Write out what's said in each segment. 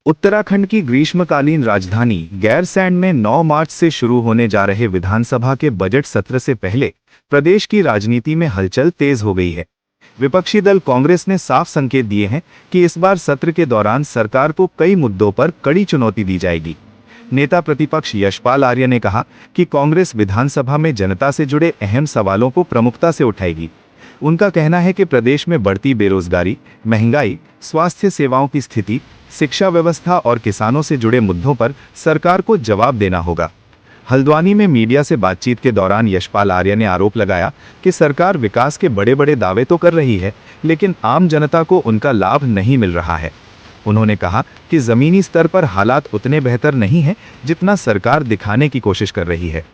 उत्तराखंड की ग्रीष्मकालीन राजधानी गैरसैंण में 9 मार्च से शुरू होने जा रहे विधानसभा के बजट सत्र से पहले प्रदेश की राजनीति में हलचल तेज हो गई है। विपक्षी दल कांग्रेस ने साफ संकेत दिए हैं कि इस बार सत्र के दौरान सरकार को कई मुद्दों पर कड़ी चुनौती दी जाएगी। नेता प्रतिपक्ष यशपाल आर्य ने कहा कि कांग्रेस विधानसभा में जनता से जुड़े अहम सवालों को प्रमुखता से उठाएगी। उनका कहना है कि प्रदेश में बढ़ती बेरोजगारी, महंगाई, स्वास्थ्य सेवाओं की स्थिति, शिक्षा व्यवस्था और किसानों से जुड़े मुद्दों पर सरकार को जवाब देना होगा। हल्द्वानी में मीडिया से बातचीत के दौरान यशपाल आर्य ने आरोप लगाया कि सरकार विकास के बड़े बड़े दावे तो कर रही है, लेकिन आम जनता को उनका लाभ नहीं मिल रहा है। उन्होंने कहा कि जमीनी स्तर पर हालात उतने बेहतर नहीं हैं जितना सरकार दिखाने की कोशिश कर रही है।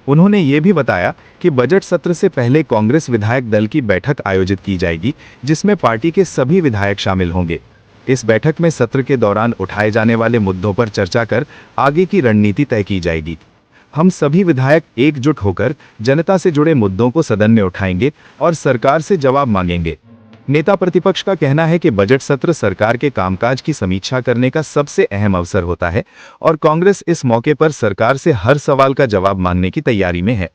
उन्होंने ये भी बताया कि बजट सत्र से पहले कांग्रेस विधायक दल की बैठक आयोजित की जाएगी, जिसमें पार्टी के सभी विधायक शामिल होंगे। इस बैठक में सत्र के दौरान उठाए जाने वाले मुद्दों पर चर्चा कर आगे की रणनीति तय की जाएगी। हम सभी विधायक एकजुट होकर जनता से जुड़े मुद्दों को सदन में उठाएंगे और सरकार से जवाब मांगेंगे। नेता प्रतिपक्ष का कहना है कि बजट सत्र सरकार के कामकाज की समीक्षा करने का सबसे अहम अवसर होता है और कांग्रेस इस मौके पर सरकार से हर सवाल का जवाब मांगने की तैयारी में है।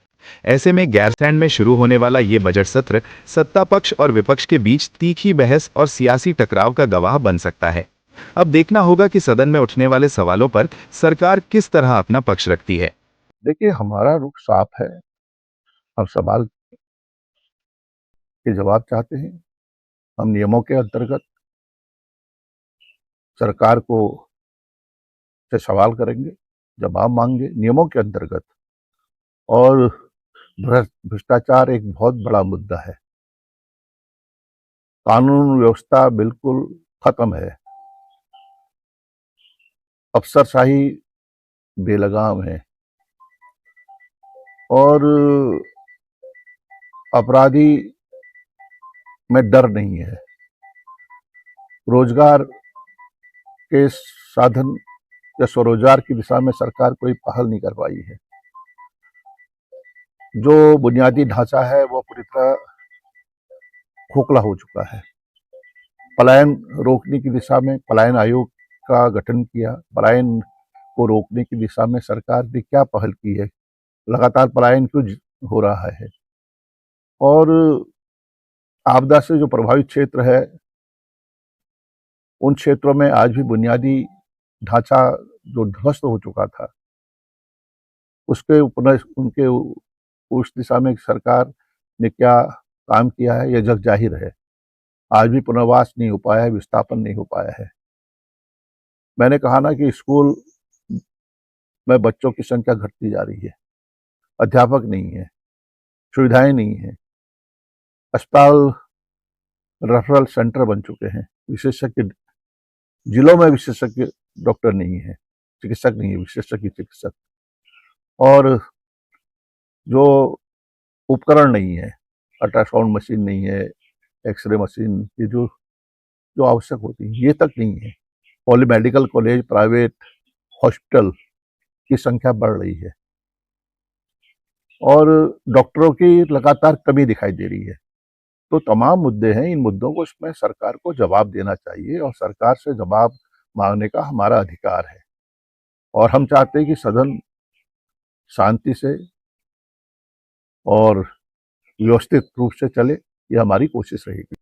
ऐसे में गैरसैंण में शुरू होने वाला ये बजट सत्र सत्ता पक्ष और विपक्ष के बीच तीखी बहस और सियासी टकराव का गवाह बन सकता है। अब देखना होगा कि सदन में उठने वाले सवालों पर सरकार किस तरह अपना पक्ष रखती है। देखिए, हमारा रुख साफ है। हम सवाल के जवाब चाहते हैं। हम नियमों के अंतर्गत सरकार को से सवाल करेंगे, जवाब मांगेंगे नियमों के अंतर्गत। और भ्रष्टाचार एक बहुत बड़ा मुद्दा है। कानून व्यवस्था बिल्कुल खत्म है। अफसरशाही बेलगाम है और अपराधी में डर नहीं है। रोजगार के साधन या स्वरोजगार की दिशा में सरकार कोई पहल नहीं कर पाई है। जो बुनियादी ढांचा है वो पूरी तरह खोखला हो चुका है। पलायन रोकने की दिशा में पलायन आयोग का गठन किया। पलायन को रोकने की दिशा में सरकार ने क्या पहल की है? लगातार पलायन क्यों हो रहा है? और आपदा से जो प्रभावित क्षेत्र है, उन क्षेत्रों में आज भी बुनियादी ढांचा जो ध्वस्त हो चुका था, उसके उनके उस दिशा में सरकार ने क्या काम किया है, यह जग जाहिर है। आज भी पुनर्वास नहीं हो पाया है, विस्थापन नहीं हो पाया है। मैंने कहा ना कि स्कूल में बच्चों की संख्या घटती जा रही है, अध्यापक नहीं है, सुविधाएं नहीं है, अस्पताल रेफरल सेंटर बन चुके हैं, विशेषज्ञ जिलों में विशेषज्ञ डॉक्टर नहीं है, चिकित्सक नहीं है, विशेषज्ञ चिकित्सक। और जो उपकरण नहीं है, अल्ट्रासाउंड मशीन नहीं है, एक्सरे मशीन, ये जो जो आवश्यक होती है, ये तक नहीं है। Poly medical college, private hospital की संख्या बढ़ रही है और डॉक्टरों की लगातार कमी दिखाई दे रही है। तो तमाम मुद्दे हैं। इन मुद्दों को इसमें सरकार को जवाब देना चाहिए और सरकार से जवाब मांगने का हमारा अधिकार है। और हम चाहते हैं कि सदन शांति से और व्यवस्थित रूप से चले, ये हमारी कोशिश रहेगी।